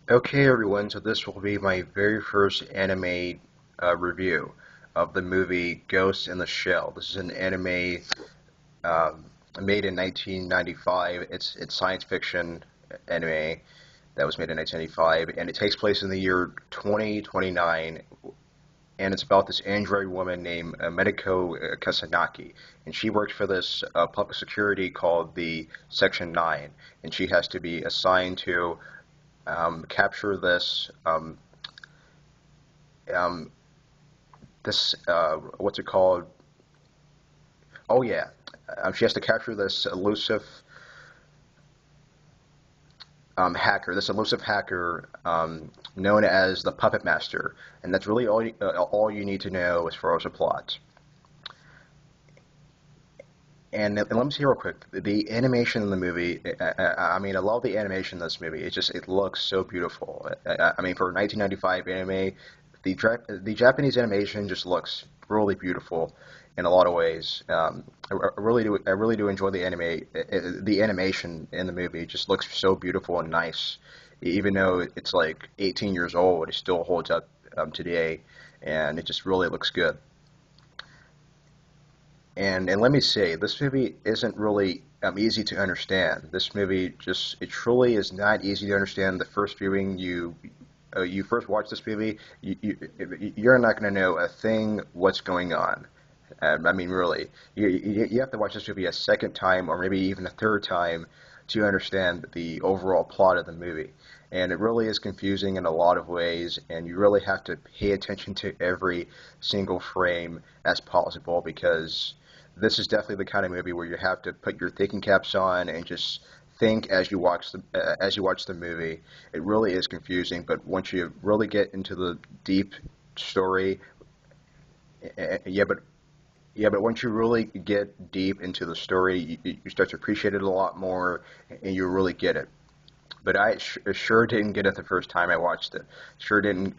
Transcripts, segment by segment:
Okay, everyone, so this will be my very first anime review of the movie Ghost in the Shell. This is an anime um, made in 1995. It's science fiction anime that was made in 1995, and it takes place in the year 2029, and it's about this android woman named Mediko Kasanaki, and she works for this public security called the Section 9, and she has to be assigned to capture um, this what's it called? Oh yeah, she has to capture this elusive hacker known as the Puppet Master, and that's really all you need to know as far as the plot. And let me see real quick. The animation in the movie, I mean, I love the animation in this movie. It looks so beautiful. I mean, for 1995 anime, the Japanese animation just looks really beautiful in a lot of ways. I really do enjoy the animation in the movie. It just looks so beautiful and nice. Even though it's like 18 years old, it still holds up today, and it just really looks good. And let me say, this movie isn't really easy to understand. This movie it truly is not easy to understand. The first viewing, you first watch this movie, you're not going to know a thing what's going on. I mean, really, you have to watch this movie a second time or maybe even a third time to understand the overall plot of the movie. And it really is confusing in a lot of ways, and you really have to pay attention to every single frame as possible because this is definitely the kind of movie where you have to put your thinking caps on and just think as you watch the movie. It really is confusing, but once you really get into the deep story, yeah, but once you really get deep into the story, you start to appreciate it a lot more, and you really get it. But sure didn't get it the first time I watched it. Sure didn't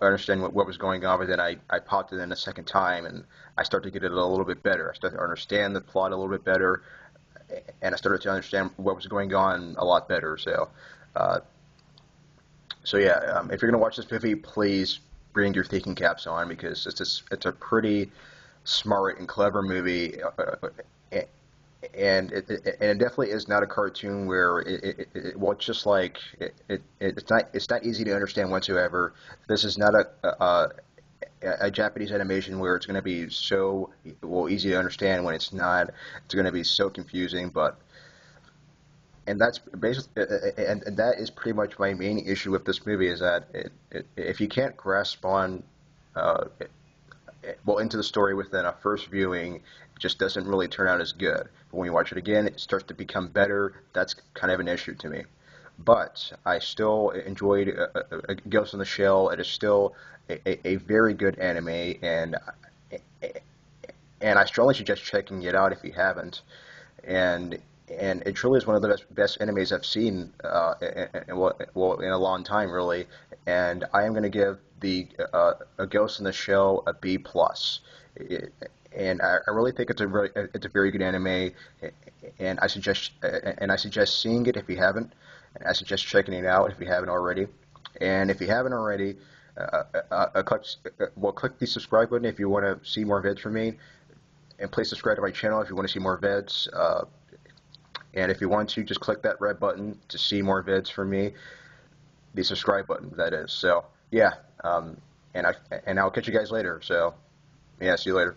understand what was going on, but then I popped it in a second time, and I started to get it a little bit better. I started to understand the plot a little bit better, and I started to understand what was going on a lot better. Uh, so yeah, if you're gonna watch this movie, please bring your thinking caps on because it's a pretty smart and clever movie, and it definitely is not a cartoon where well, it's just like it's not easy to understand whatsoever. This is not a Japanese animation where it's going to be so well easy to understand when it's not. It's going to be so confusing, but and that's basically and that is pretty much my main issue with this movie is that if you can't grasp on uh, into the story within a first viewing, it just doesn't really turn out as good. But when you watch it again, it starts to become better. That's kind of an issue to me. But I still enjoyed Ghost in the Shell. It is still a very good anime, and I strongly suggest checking it out if you haven't. And and it truly is one of the best animes I've seen in a long time, really. And I am going to give the a Ghost in the Shell a B plus. And I really think it's a very good anime, and I suggest seeing it if you haven't. And I suggest checking it out if you haven't already. And if you haven't already, click the subscribe button if you want to see more vids from me, and please subscribe to my channel if you want to see more vids. And if you want to, just click that red button to see more vids from me. The subscribe button, that is. So yeah, and I'll catch you guys later. So yeah, see you later.